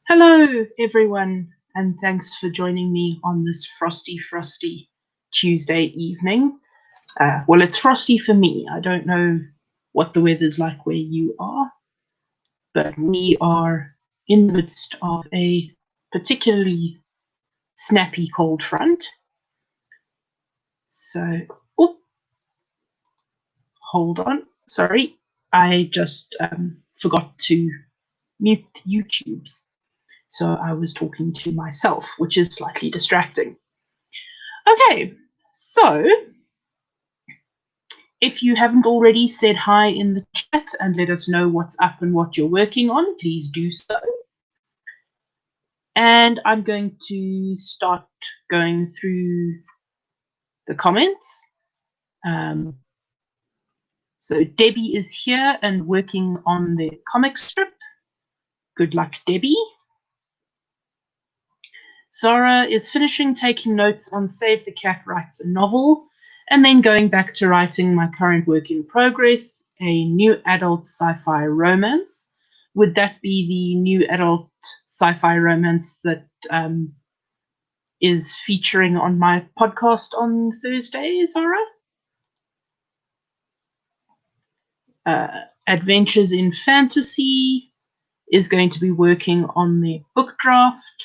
Hello, everyone, and thanks for joining me on this frosty Tuesday evening. Well, it's frosty for me. I don't know what the weather's like where you are, but we are in the midst of a particularly snappy cold front. So, hold on. Sorry, I just forgot to mute YouTube's. So I was talking to myself, which is slightly distracting. Okay, so if you haven't already said hi in the chat and let us know what's up and what you're working on, please do so. And I'm going to start going through the comments. So Debbie is here and working on the comic strip. Good luck, Debbie. Zara is finishing taking notes on Save the Cat Writes a Novel, and then going back to writing my current work in progress, a new adult sci-fi romance. Would that be the new adult sci-fi romance that is featuring on my podcast on Thursday, Zara? Adventures in Fantasy is going to be working on the book draft,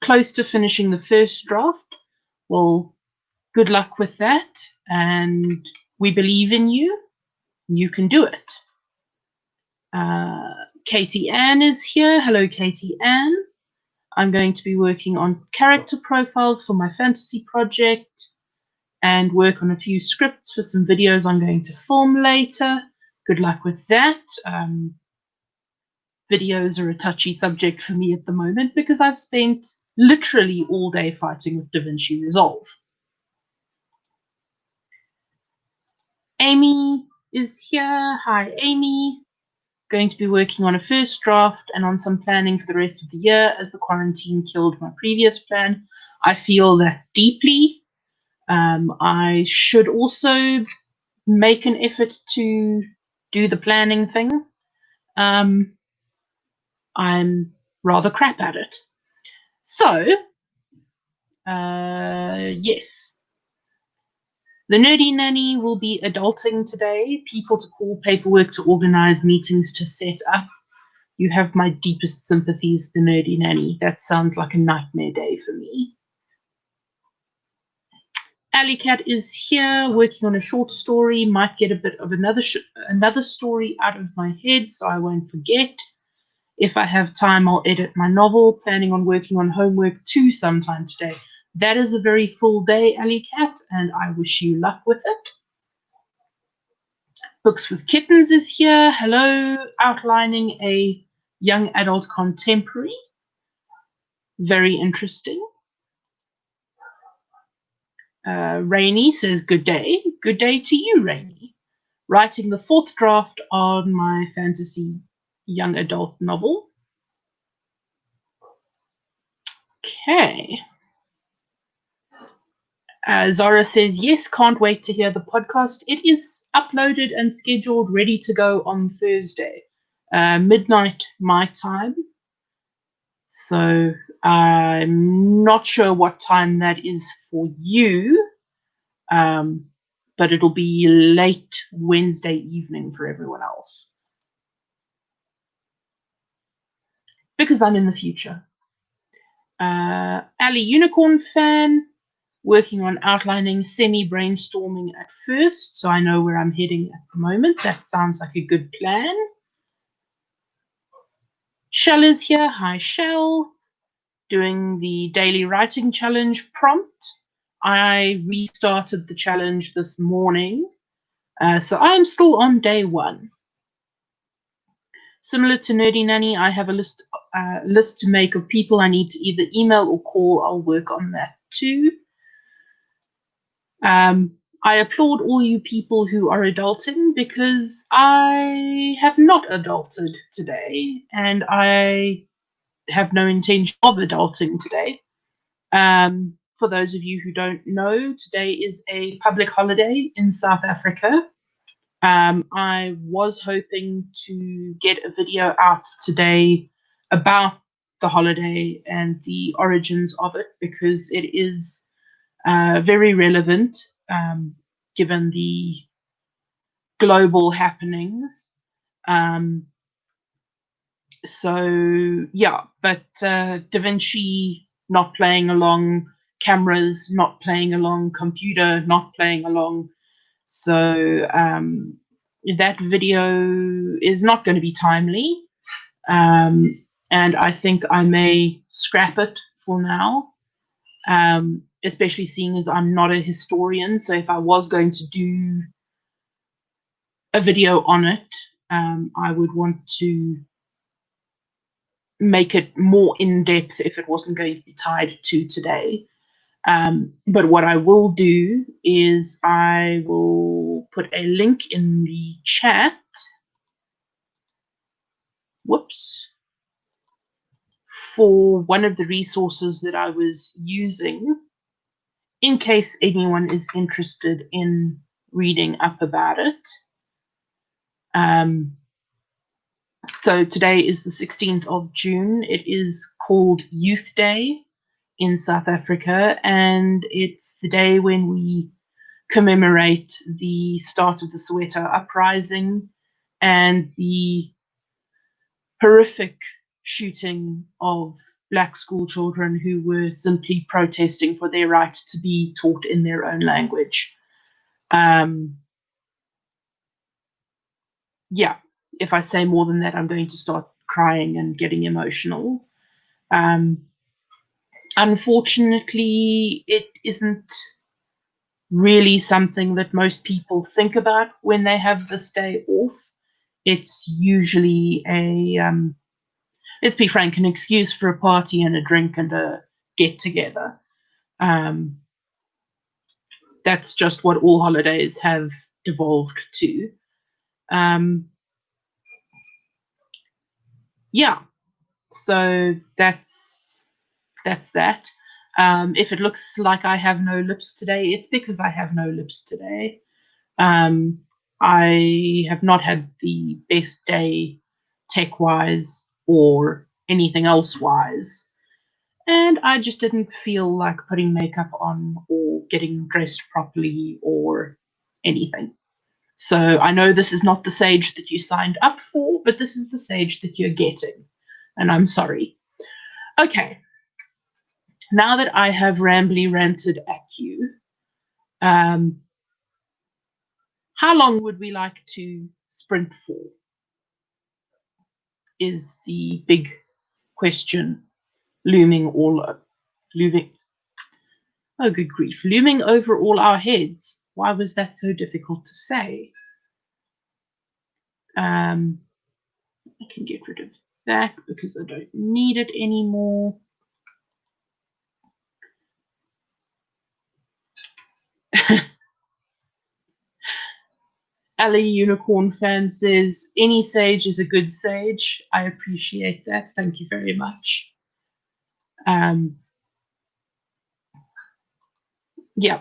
close to finishing the first draft. Well, good luck with that, and we believe in you. You can do it. Katie Ann is here. Hello, Katie Ann. I'm going to be working on character profiles for my fantasy project and work on a few scripts for some videos I'm going to film later. Good luck with that. Videos are a touchy subject for me at the moment because I've spent literally all day fighting with DaVinci Resolve. Amy is here. Hi, Amy. Going to be working on a first draft and on some planning for the rest of the year as the quarantine killed my previous plan. I feel that deeply. I should also make an effort to do the planning thing. I'm rather crap at it. So, yes. The Nerdy Nanny will be adulting today. People to call, paperwork to organize, meetings to set up. You have my deepest sympathies, the Nerdy Nanny. That sounds like a nightmare day for me. Alley Cat is here working on a short story. Might get a bit of another story out of my head so I won't forget. If I have time, I'll edit my novel. Planning on working on homework too sometime today. That is a very full day, Alley Cat, and I wish you luck with it. Books with Kittens is here. Hello, outlining a young adult contemporary. Very interesting. Rainy says, good day. Good day to you, Rainy. Writing the fourth draft on my fantasy young adult novel. Okay. Zara says, yes, can't wait to hear the podcast. It is uploaded and scheduled, ready to go on Thursday, midnight my time. So I'm not sure what time that is for you, but it'll be late Wednesday evening for everyone else. Because I'm in the future. Ali Unicorn Fan, working on outlining semi-brainstorming at first, so I know where I'm heading at the moment. That sounds like a good plan. Shell is here. Hi, Shell. Doing the daily writing challenge prompt. I restarted the challenge this morning, so I'm still on day one. Similar to Nerdy Nanny, I have a list to make of people I need to either email or call. I'll work on that too. I applaud all you people who are adulting because I have not adulted today and I have no intention of adulting today. For those of you who don't know, today is a public holiday in South Africa. I was hoping to get a video out today about the holiday and the origins of it, because it is very relevant given the global happenings. So yeah, but Da Vinci not playing along, cameras not playing along, computer not playing along. So that video is not going to be timely. And I think I may scrap it for now, especially seeing as I'm not a historian. So if I was going to do a video on it, I would want to make it more in-depth if it wasn't going to be tied to today. But what I will do is I will put a link in the chat. Whoops. For one of the resources that I was using, in case anyone is interested in reading up about it. So today is the 16th of June. It is called Youth Day in South Africa, and it's the day when we commemorate the start of the Soweto uprising and the horrific shooting of Black school children who were simply protesting for their right to be taught in their own language. Yeah, if I say more than that, I'm going to start crying and getting emotional. Unfortunately, it isn't really something that most people think about when they have this day off. It's usually let's be frank, an excuse for a party and a drink and a get together. That's just what all holidays have devolved to. Yeah, so that's that. If it looks like I have no lips today, it's because I have no lips today. I have not had the best day tech-wise or anything else-wise, and I just didn't feel like putting makeup on or getting dressed properly or anything. So I know this is not the sage that you signed up for, but this is the sage that you're getting, and I'm sorry. Okay, now that I have rambly ranted at you, how long would we like to sprint for? Is the big question looming oh good grief, looming over all our heads. Why was that so difficult to say? I can get rid of that because I don't need it anymore. Ali Unicorn Fan says, any sage is a good sage. I appreciate that. Thank you very much. Yeah.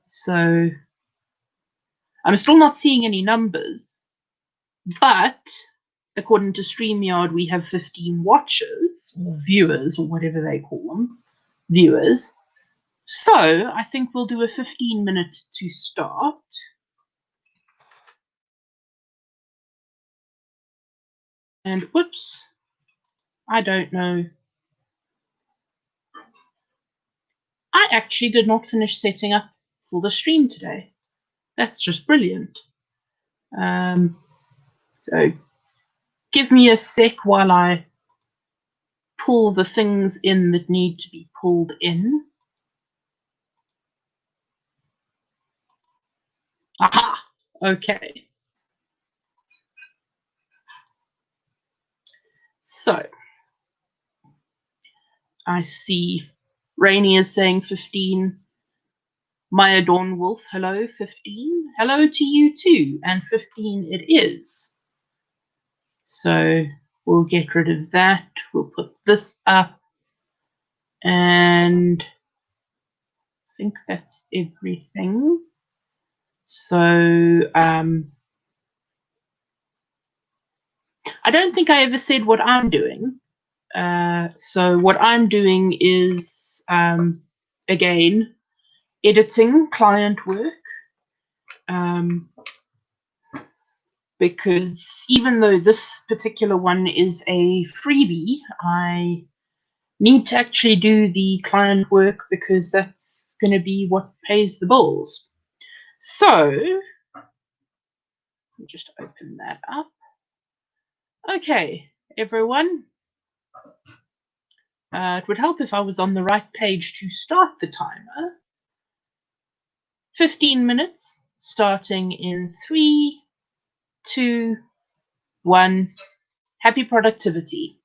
So I'm still not seeing any numbers, but according to StreamYard, we have 15 watchers or viewers or whatever they call them, viewers. So I think we'll do a 15-minute to start. And whoops, I don't know. I actually did not finish setting up for the stream today. That's just brilliant. So give me a sec while I pull the things in that need to be pulled in. Aha! Okay. So I see Rainy is saying 15. Maya Dawn Wolf, hello, 15. Hello to you too, and 15 it is. So we'll get rid of that. We'll put this up, and I think that's everything. So I don't think I ever said what I'm doing. So what I'm doing is, again, editing client work. Because even though this particular one is a freebie, I need to actually do the client work because that's going to be what pays the bills. So, let me just open that up. Okay, everyone. It would help if I was on the right page to start the timer. 15 minutes, starting in 3, 2, 1. Happy productivity.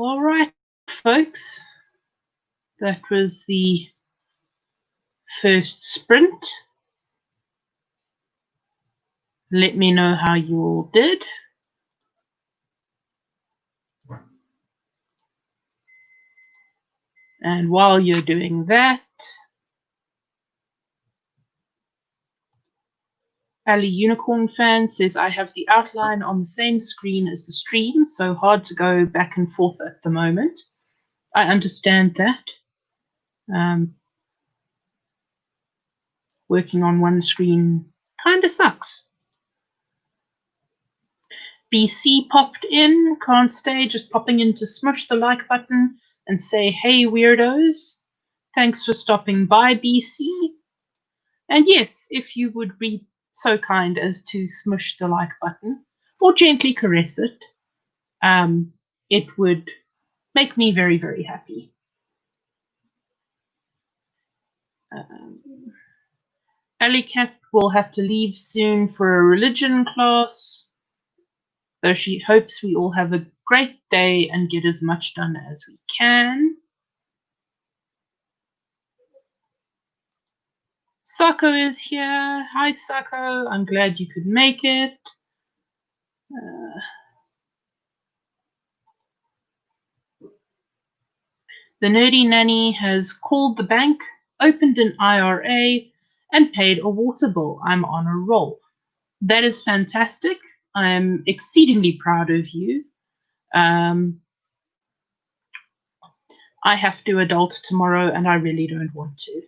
All right, folks. That was the first sprint. Let me know how you all did. And while you're doing that, Ali Unicorn Fan says, I have the outline on the same screen as the stream, so hard to go back and forth at the moment. I understand that. Working on one screen kind of sucks. BC popped in, can't stay, just popping in to smush the like button and say, hey, weirdos. Thanks for stopping by, BC. And yes, if you would be so kind as to smush the like button or gently caress it, it would make me very, very happy. Alley Cat will have to leave soon for a religion class, though she hopes we all have a great day and get as much done as we can. Sako is here. Hi, Sako. I'm glad you could make it. The nerdy nanny has called the bank, opened an IRA, and paid a water bill. I'm on a roll. That is fantastic. I am exceedingly proud of you. I have to adult tomorrow, and I really don't want to.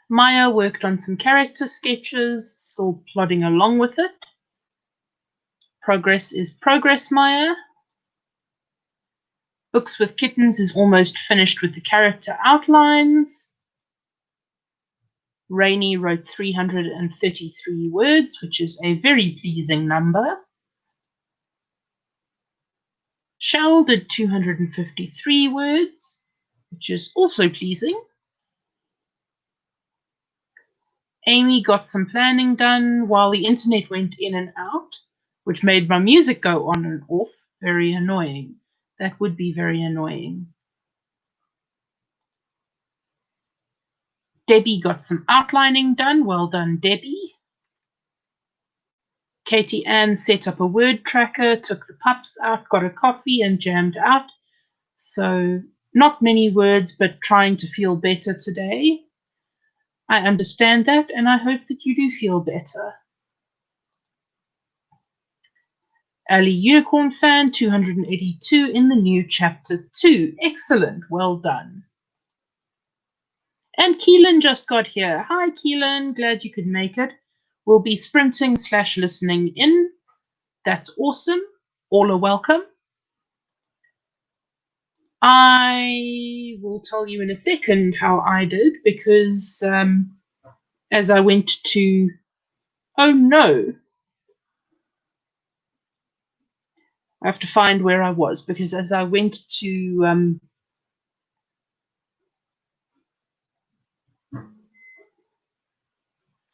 Maya worked on some character sketches, still plodding along with it. Progress is progress, Maya. Books with Kittens is almost finished with the character outlines. Rainy wrote 333 words, which is a very pleasing number. Shell did 253 words, which is also pleasing. Amy got some planning done while the internet went in and out, which made my music go on and off. Very annoying. That would be very annoying. Debbie got some outlining done. Well done, Debbie. Katie Ann set up a word tracker, took the pups out, got a coffee, and jammed out. So not many words, but trying to feel better today. I understand that, and I hope that you do feel better. Ali Unicorn Fan, 282 in the new chapter 2. Excellent, well done. And Keelan just got here. Hi, Keelan, glad you could make it. We'll be sprinting / listening in. That's awesome. All are welcome. I will tell you in a second how I did, because as I went to... Oh, no. I have to find where I was, because as I went to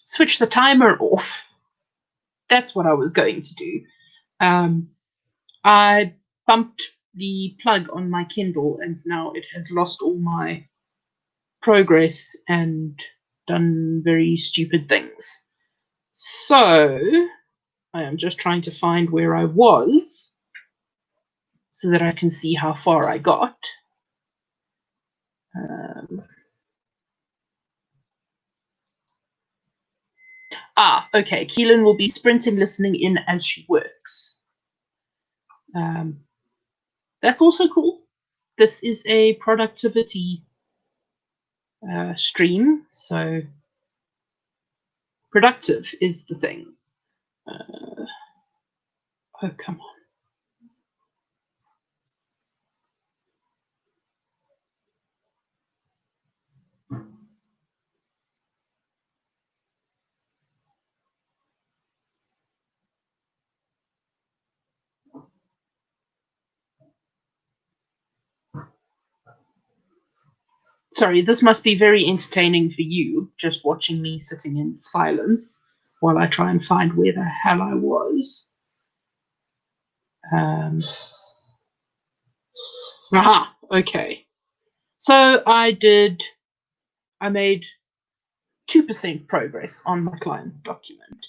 switch the timer off, that's what I was going to do. I bumped the plug on my Kindle, and now it has lost all my progress and done very stupid things. So I am just trying to find where I was so that I can see how far I got. Okay. Keelan will be sprinting listening in as she works. That's also cool. This is a productivity stream, so productive is the thing. Oh, come on. Sorry, this must be very entertaining for you, just watching me sitting in silence while I try and find where the hell I was. Aha, okay. So I made 2% progress on my client document.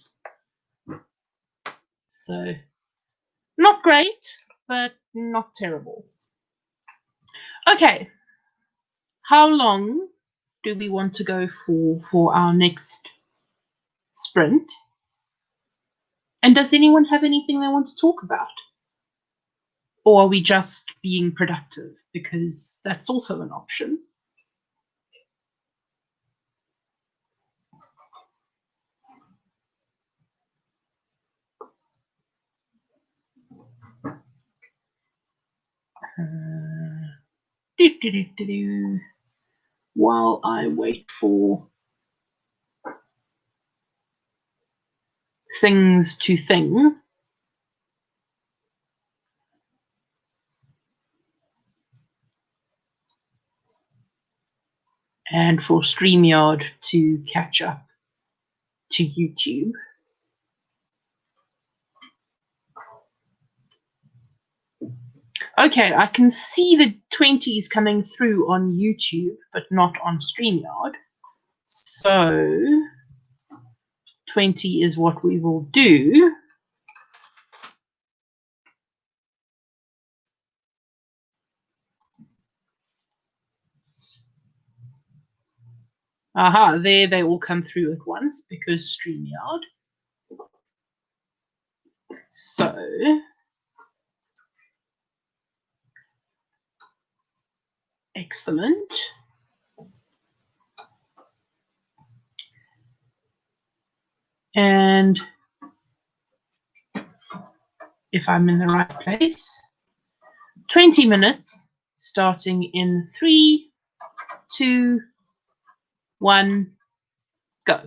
So not great, but not terrible. Okay. How long do we want to go for our next sprint? And does anyone have anything they want to talk about? Or are we just being productive? Because that's also an option. While I wait for things to thing. And for StreamYard to catch up to YouTube. Okay, I can see the 20s coming through on YouTube, but not on StreamYard. So 20 is what we will do. Aha, there they all come through at once because StreamYard. So excellent. And if I'm in the right place, 20 minutes starting in 3, 2, 1, go.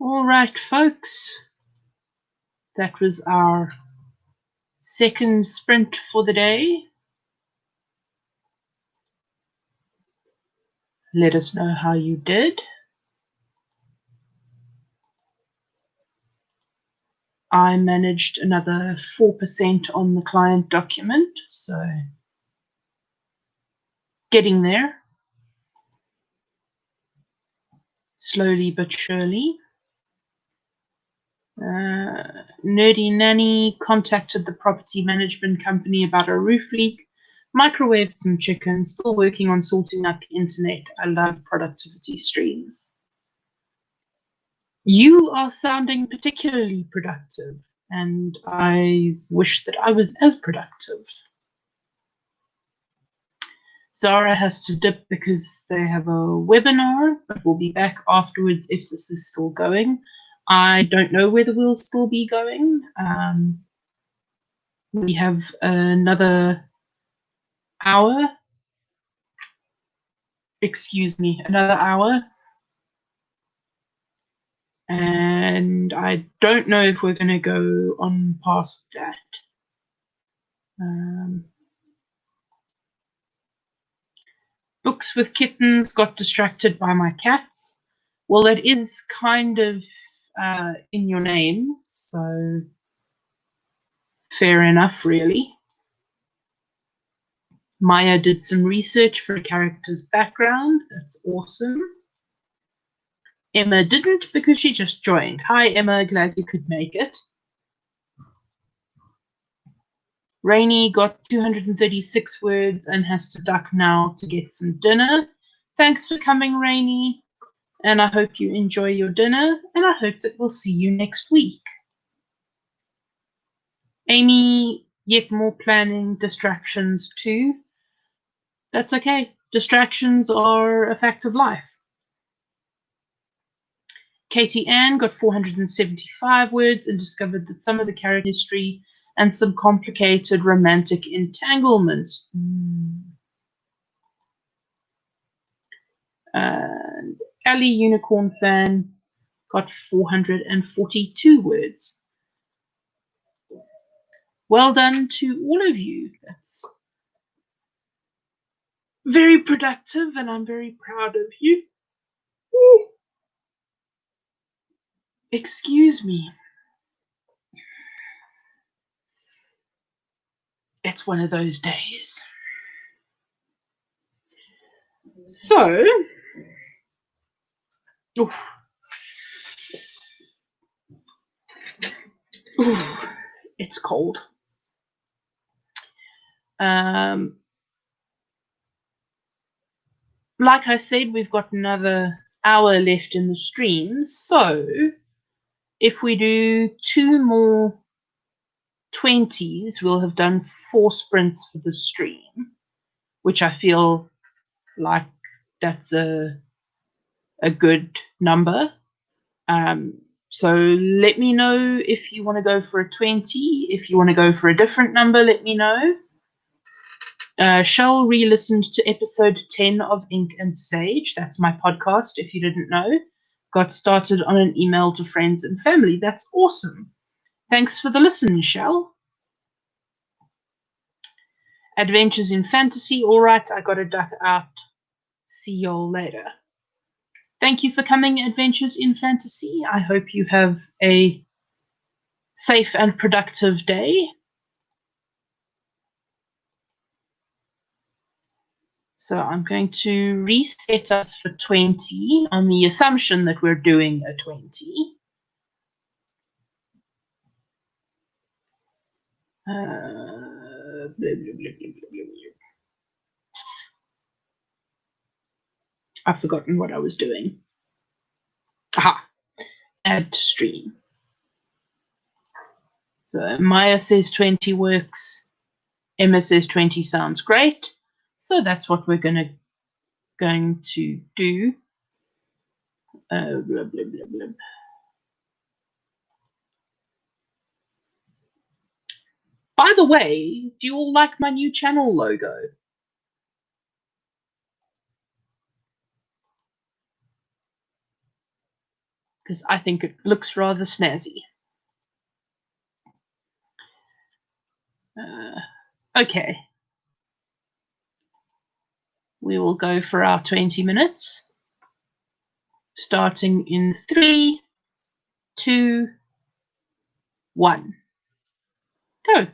All right, folks. That was our second sprint for the day. Let us know how you did. I managed another 4% on the client document, so getting there. Slowly but surely. Nerdy Nanny contacted the property management company about a roof leak, microwaved some chicken, still working on sorting out the internet. I love productivity streams. You are sounding particularly productive, and I wish that I was as productive. Zara has to dip because they have a webinar, but we'll be back afterwards if this is still going. I don't know whether we'll still be going. We have another hour. Excuse me, another hour. And I don't know if we're going to go on past that. Books with kittens, got distracted by my cats. Well, that is kind of in your name, so fair enough, really. Maya did some research for a character's background. That's awesome. Emma didn't because she just joined. Hi, Emma. Glad you could make it. Rainy got 236 words and has to duck now to get some dinner. Thanks for coming, Rainy. And I hope you enjoy your dinner. And I hope that we'll see you next week. Amy, yet more planning, distractions too. That's okay. Distractions are a fact of life. Katie Ann got 475 words and discovered that some of the character history and some complicated romantic entanglements. And Ellie Unicorn Fan got 442 words. Well done to all of you. That's very productive, and I'm very proud of you. Ooh. Excuse me. It's one of those days. So, it's cold. Like I said, we've got another hour left in the stream. So, if we do 2 more 20s, we'll have done 4 sprints for the stream, which I feel like that's a good number. So let me know if you want to go for a 20. If you want to go for a different number, let me know. Shell re-listened to episode 10 of Ink and Sage. That's my podcast, if you didn't know. Got started on an email to friends and family. That's awesome. Thanks for the listen, Shell. Adventures in Fantasy. All right, I got to duck out. See y'all later. Thank you for coming, Adventures in Fantasy. I hope you have a safe and productive day. So I'm going to reset us for 20 on the assumption that we're doing a 20. Blah, blah, blah, blah, blah. I've forgotten what I was doing. Aha! Add to stream. So Maya says 20 works. Emma says 20 sounds great. So that's what we're going to do. Blah, blah, blah, blah. By the way, do you all like my new channel logo? because I think it looks rather snazzy. Okay. We will go for our 20 minutes, starting in 3, 2, 1. Go.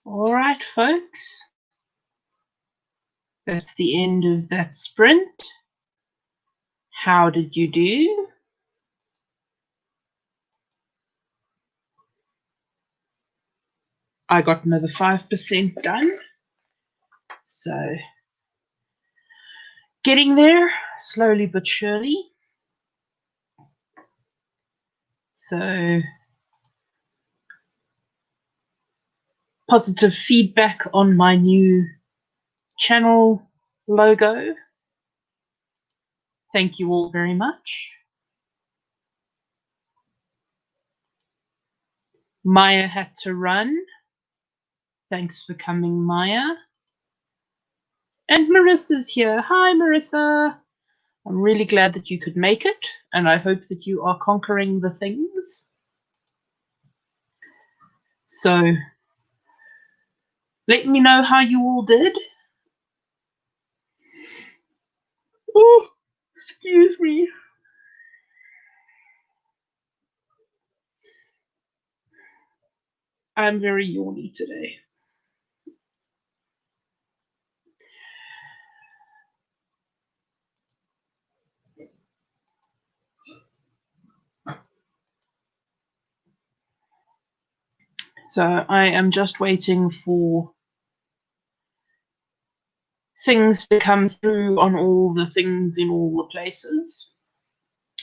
All right, folks. That's the end of that sprint. How did you do? I got another 5% done. So getting there slowly but surely. So positive feedback on my new channel logo. Thank you all very much. Maya had to run. Thanks for coming, Maya. And Marissa's here. Hi, Marissa. I'm really glad that you could make it, and I hope that you are conquering the things. So let me know how you all did. Oh, excuse me. I'm very yawny today. So I am just waiting for things to come through on all the things in all the places,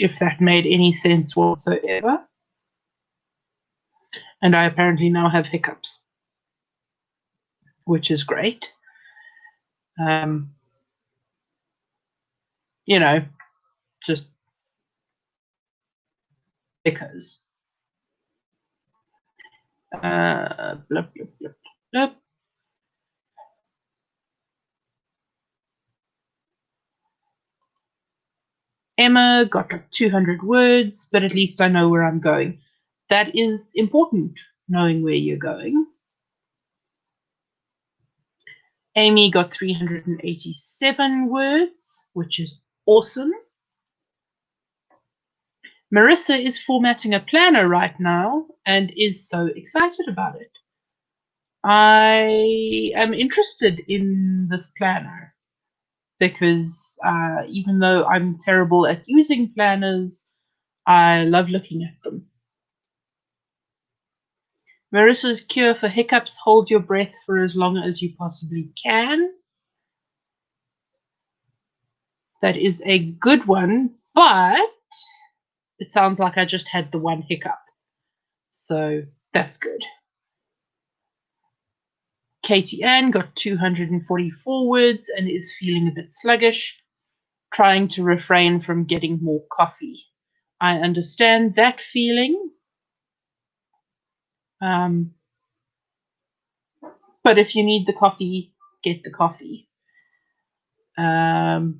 if that made any sense whatsoever. And I apparently now have hiccups, which is great. You know, just because. Blah, blah, blah, blah. Emma got like 200 words, but at least I know where I'm going. That is important, knowing where you're going. Amy got 387 words, which is awesome. Marissa is formatting a planner right now and is so excited about it. I am interested in this planner because even though I'm terrible at using planners, I love looking at them. Marissa's cure for hiccups: hold your breath for as long as you possibly can. That is a good one, but it sounds like I just had the one hiccup. So that's good. Katie Ann got 244 words and is feeling a bit sluggish, trying to refrain from getting more coffee. I understand that feeling. But if you need the coffee, get the coffee. Or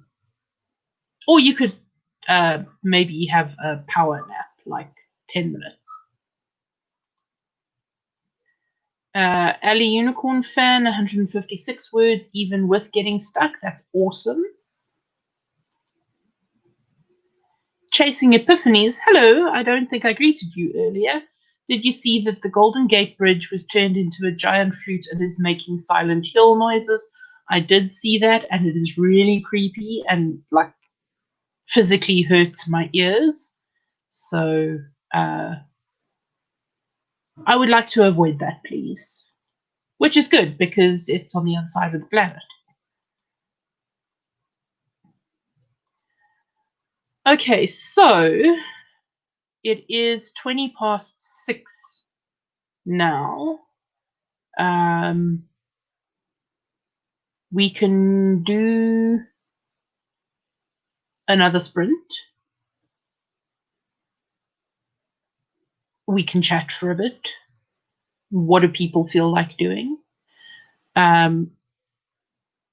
you could maybe have a power nap, like 10 minutes. Ali Unicorn Fan, 156 words, even with getting stuck. That's awesome. Chasing Epiphanies. Hello, I don't think I greeted you earlier. Did you see that the Golden Gate Bridge was turned into a giant flute and is making Silent Hill noises? I did see that, and it is really creepy and like physically hurts my ears. So I would like to avoid that, please. Which is good because it's on the other side of the planet. Okay, so it is 20 past 6 now. We can do another sprint. We can chat for a bit. What do people feel like doing?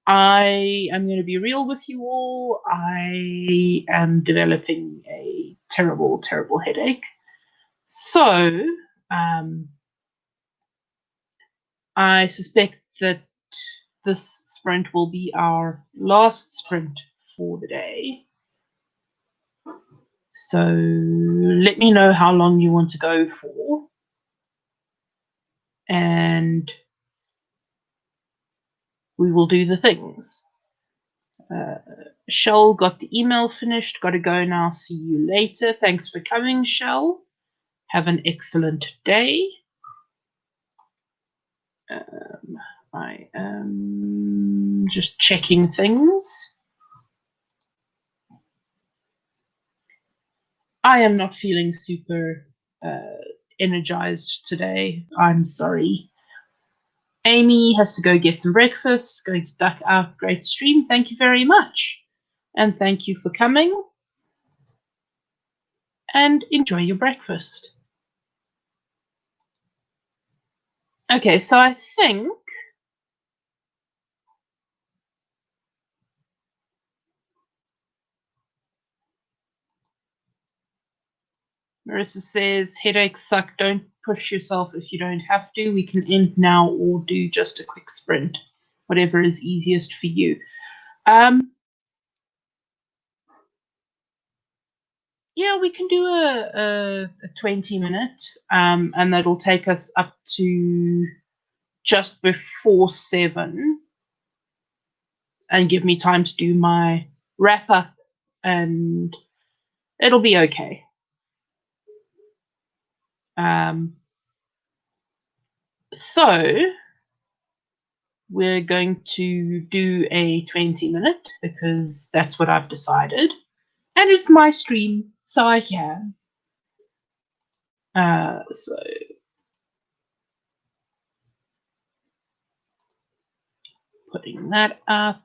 I am going to be real with you all. I am developing a terrible, terrible headache. So I suspect that this sprint will be our last sprint for the day. So let me know how long you want to go for. And we will do the things. Shell got the email finished. Got to go now. See you later. Thanks for coming, Shell. Have an excellent day. I am just checking things. I am not feeling super energized today. I'm sorry. Amy has to go get some breakfast, going to duck out. Great stream. Thank you very much. And thank you for coming. And enjoy your breakfast. Okay, so I think Marissa says, headaches suck. Don't push yourself if you don't have to. We can end now or do just a quick sprint. Whatever is easiest for you. Yeah, we can do a 20-minute, and that'll take us up to just before 7 and give me time to do my wrap up, and it'll be okay. So we're going to do a 20-minute because that's what I've decided, and it's my stream, so I can. So putting that up.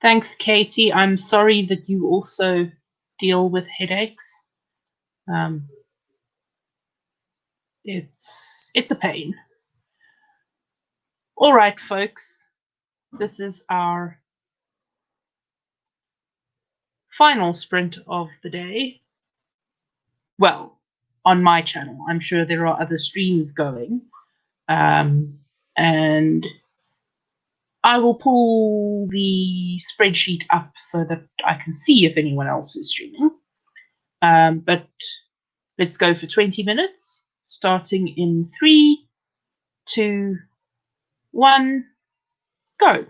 Thanks, Katie. I'm sorry that you also deal with headaches. It's a pain. All right, folks. This is our final sprint of the day. Well, on my channel. I'm sure there are other streams going. And I will pull the spreadsheet up so that I can see if anyone else is streaming. But let's go for 20 minutes, starting in 3, 2, 1, go.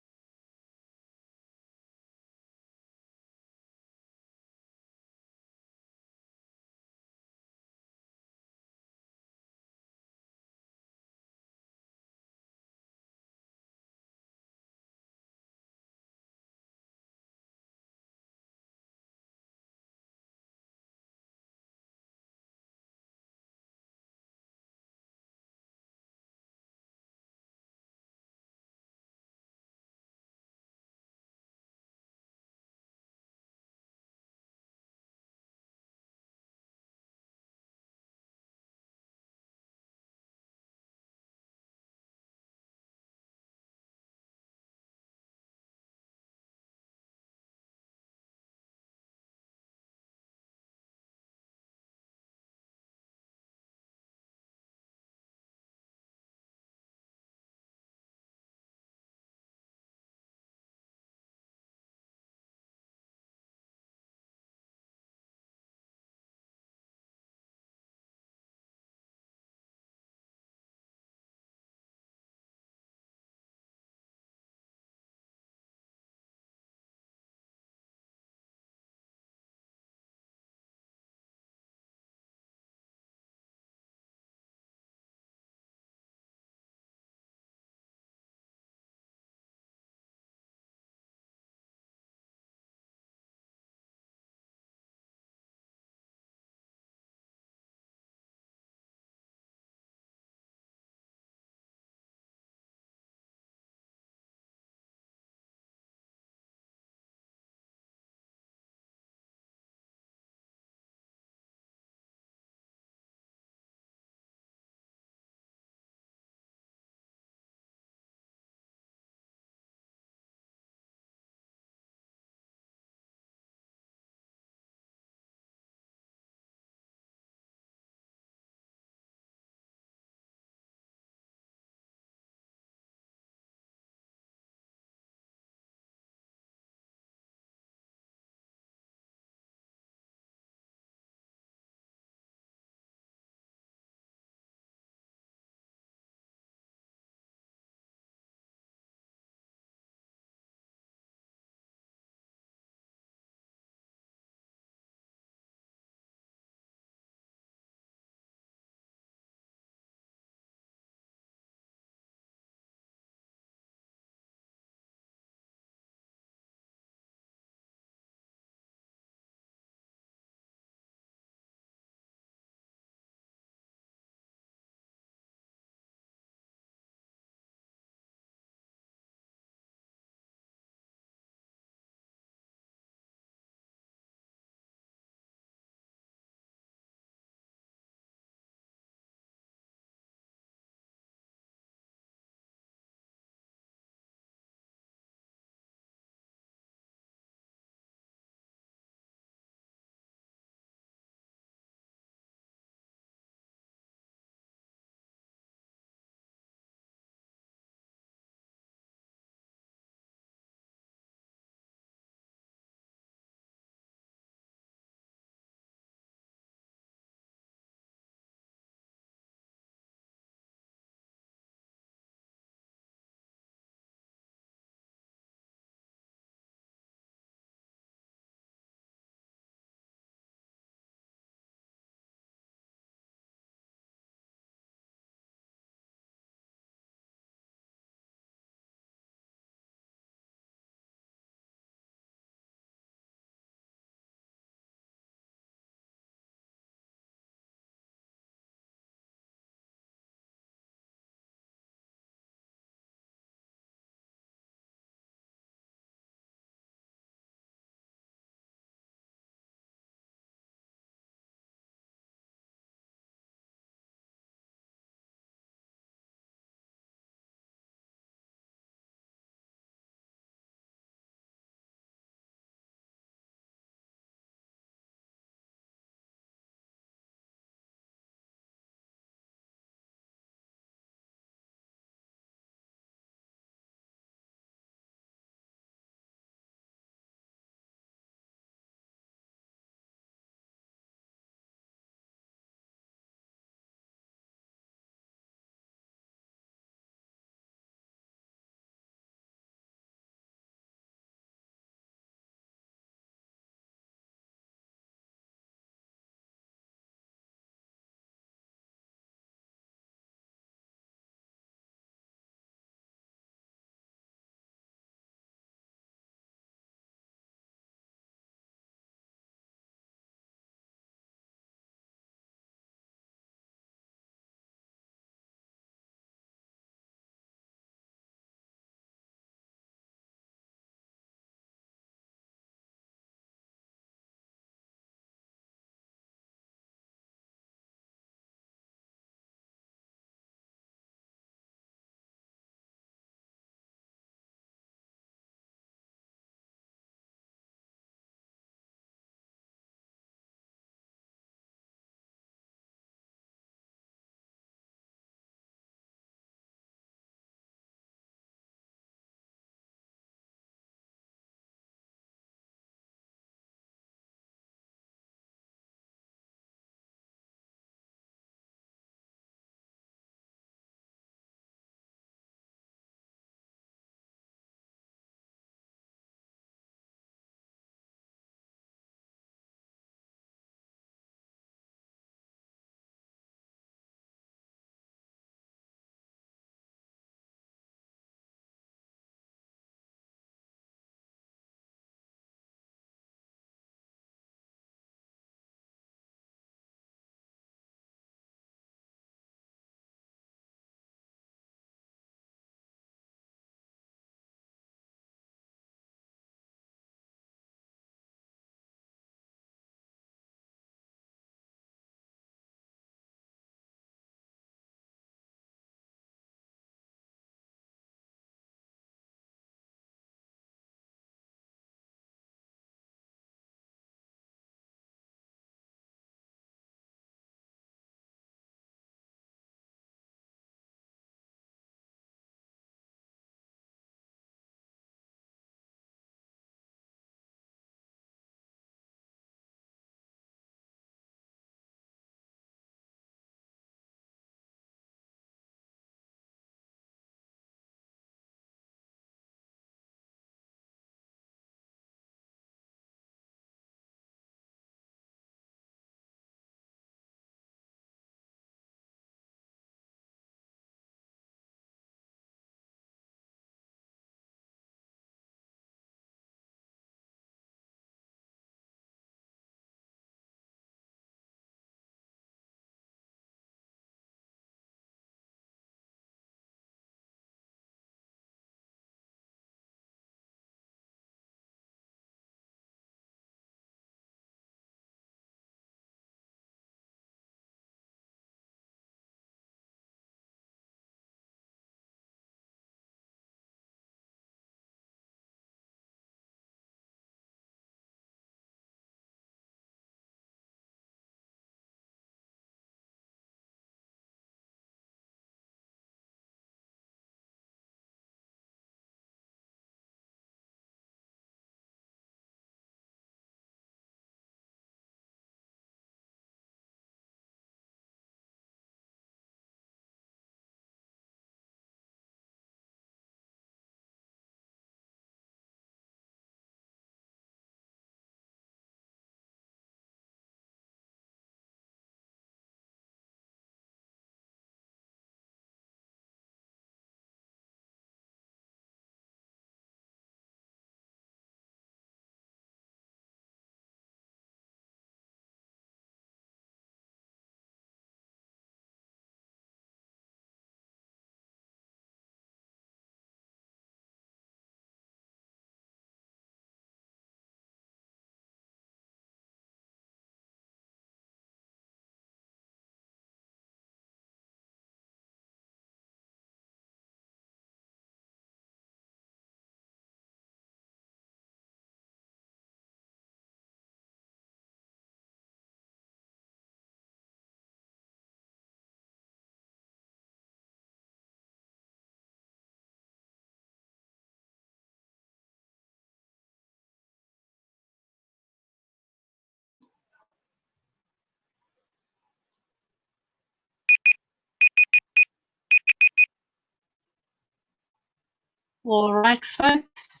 All right, folks.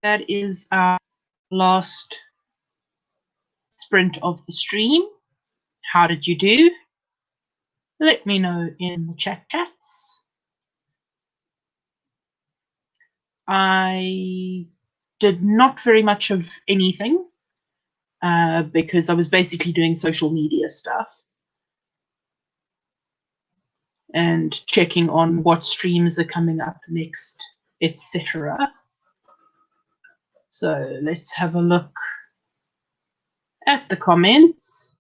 That is our last sprint of the stream. How did you do? Let me know in the chats. I did not very much of anything because I was basically doing social media stuff and checking on what streams are coming up next, etc. So let's have a look at the comments.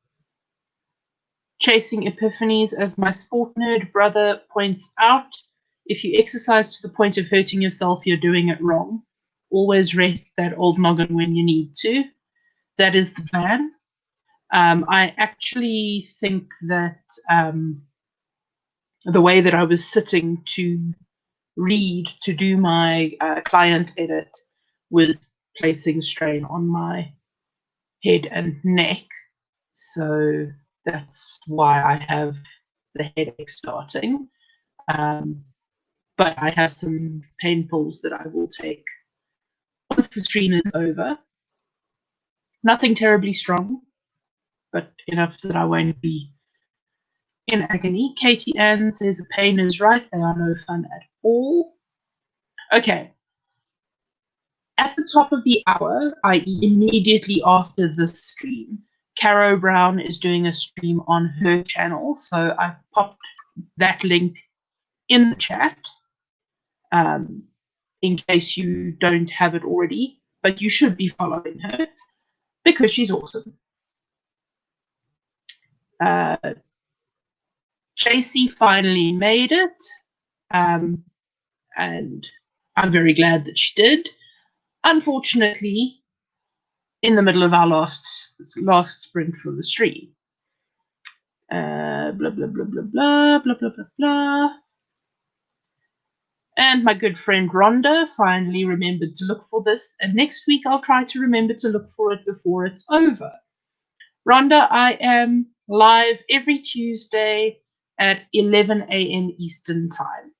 Chasing epiphanies, as my sport nerd brother points out, if you exercise to the point of hurting yourself, you're doing it wrong. Always rest that old noggin when you need to. That is the plan. I actually think that the way that I was sitting to read, to do my client edit, was placing strain on my head and neck. So that's why I have the headache starting. But I have some pain pills that I will take once the stream is over. Nothing terribly strong, but enough that I won't be in agony. Katie Ann says the pain is right. They are no fun at all. Okay. At the top of the hour, i.e. immediately after this stream, Caro Brown is doing a stream on her channel. So I've popped that link in the chat in case you don't have it already. But you should be following her because she's awesome. Tracy finally made it. And I'm very glad that she did. Unfortunately, in the middle of our last sprint for the stream. Blah, blah, blah, blah, blah, blah, blah, blah, blah. And my good friend Rhonda finally remembered to look for this. And next week I'll try to remember to look for it before it's over. Rhonda, I am live every Tuesday at 11 a.m. Eastern time.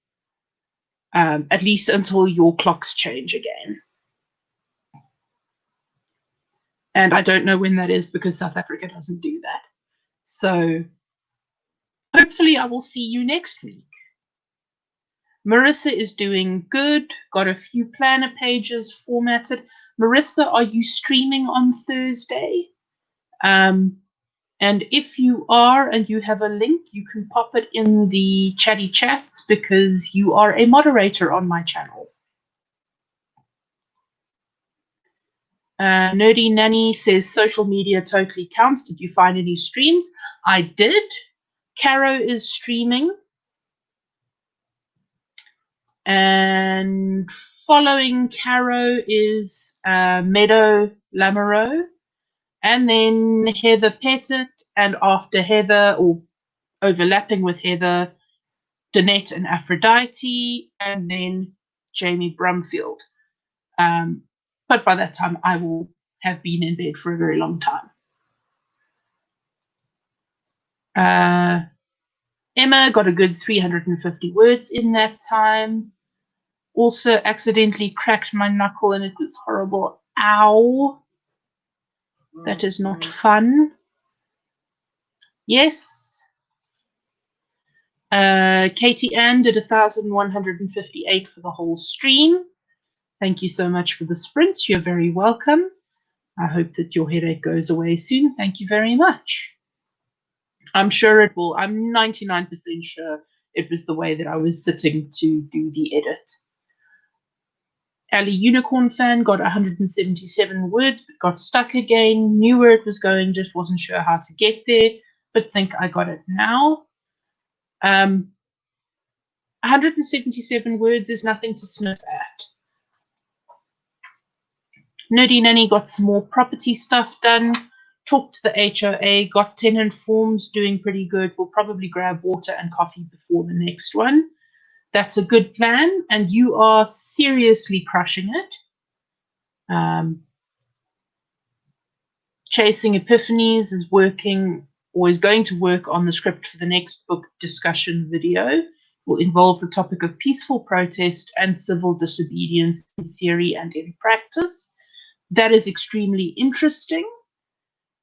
At least until your clocks change again. And I don't know when that is because South Africa doesn't do that. So hopefully I will see you next week. Marissa is doing good. Got a few planner pages formatted. Marissa, are you streaming on Thursday? And if you are and you have a link, you can pop it in the chatty chats because you are a moderator on my channel. Nerdy Nanny says social media totally counts. Did you find any streams? I did. Caro is streaming. And following Caro is Meadow Lamoureux. And then Heather Pettit. And after Heather, or overlapping with Heather, Danette and Aphrodite. And then Jamie Brumfield. But by that time, I will have been in bed for a very long time. Emma got a good 350 words in that time. Also accidentally cracked my knuckle and it was horrible. Ow. That is not fun. Yes. Katie Ann did 1,158 for the whole stream. Thank you so much for the sprints. You're very welcome. I hope that your headache goes away soon. Thank you very much. I'm sure it will. I'm 99% sure it was the way that I was sitting to do the edit. Ali Unicorn Fan got 177 words, but got stuck again. Knew where it was going, just wasn't sure how to get there, but think I got it now. 177 words is nothing to sniff at. Nerdy Nanny got some more property stuff done. Talked to the HOA, got tenant forms, doing pretty good. We'll probably grab water and coffee before the next one. That's a good plan, and you are seriously crushing it. Chasing Epiphanies is working, or is going to work on the script for the next book discussion video. will involve the topic of peaceful protest and civil disobedience in theory and in practice. That is extremely interesting.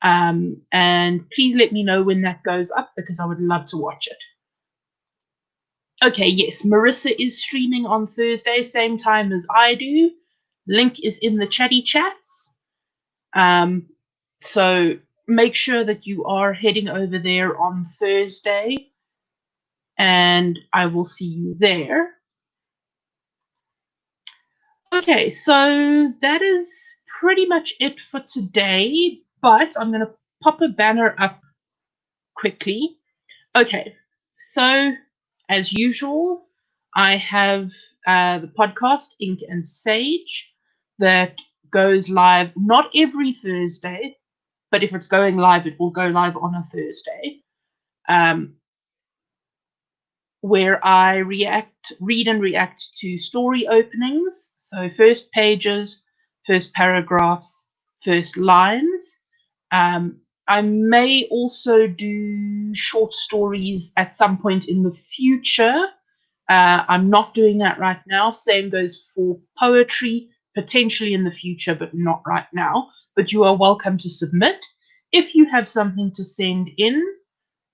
And please let me know when that goes up because I would love to watch it. Okay, yes, Marissa is streaming on Thursday, same time as I do. Link is in the chatty chats. So make sure that you are heading over there on Thursday, and I will see you there. Okay, so that is pretty much it for today, but I'm going to pop a banner up quickly. Okay, so as usual, I have the podcast Ink and Sage that goes live not every Thursday, but if it's going live, it will go live on a Thursday, where I read and react to story openings. So first pages, first paragraphs, first lines. I may also do short stories at some point in the future. I'm not doing that right now. Same goes for poetry, potentially in the future, but not right now. But you are welcome to submit. If you have something to send in,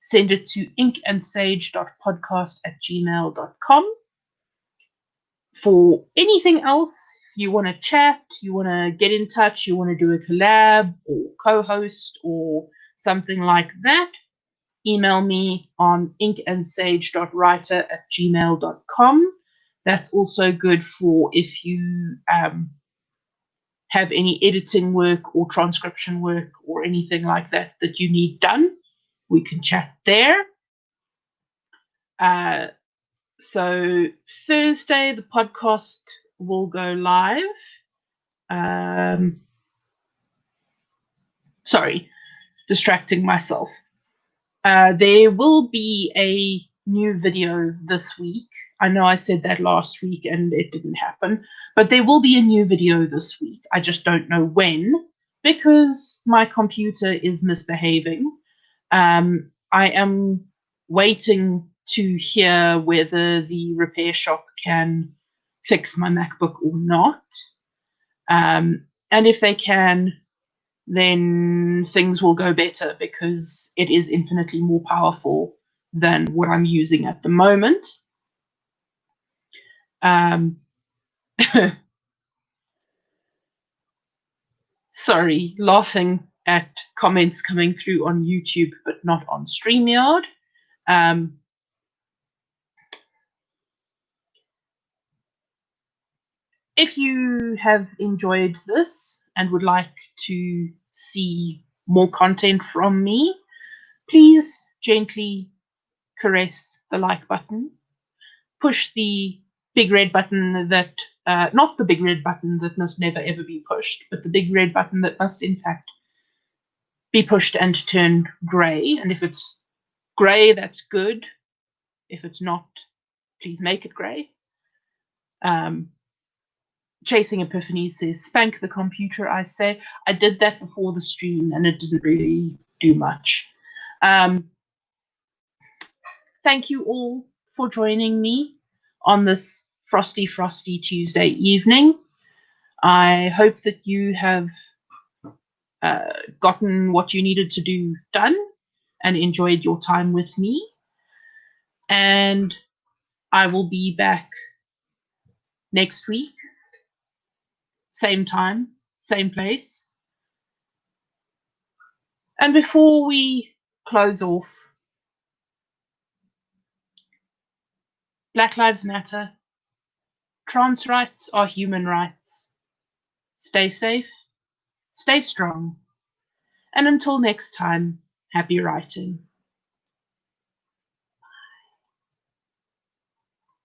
send it to inkandsage.podcast@gmail.com. For anything else, if you want to chat, you want to get in touch, you want to do a collab or co-host or something like that, email me on inkandsage.writer@gmail.com. That's also good for if you have any editing work or transcription work or anything like that that you need done. We can chat there. So Thursday, the podcast will go live. Sorry, distracting myself. There will be a new video this week. I know I said that last week and it didn't happen, but there will be a new video this week. I just don't know when because my computer is misbehaving. I am waiting to hear whether the repair shop can fix my MacBook or not. And if they can, then things will go better because it is infinitely more powerful than what I'm using at the moment. Sorry, laughing at comments coming through on YouTube, but not on StreamYard. If you have enjoyed this and would like to see more content from me, please gently caress the like button. Push the big red button that, not the big red button that must never ever be pushed, but the big red button that must in fact be pushed and turned grey. And if it's grey, that's good. If it's not, please make it grey. Chasing Epiphany says, spank the computer, I say. I did that before the stream and it didn't really do much. Thank you all for joining me on this frosty Tuesday evening. I hope that you have gotten what you needed to do done and enjoyed your time with me. And I will be back next week. Same time, same place. And before we close off, Black Lives Matter. Trans rights are human rights. Stay safe, stay strong, and until next time, happy writing.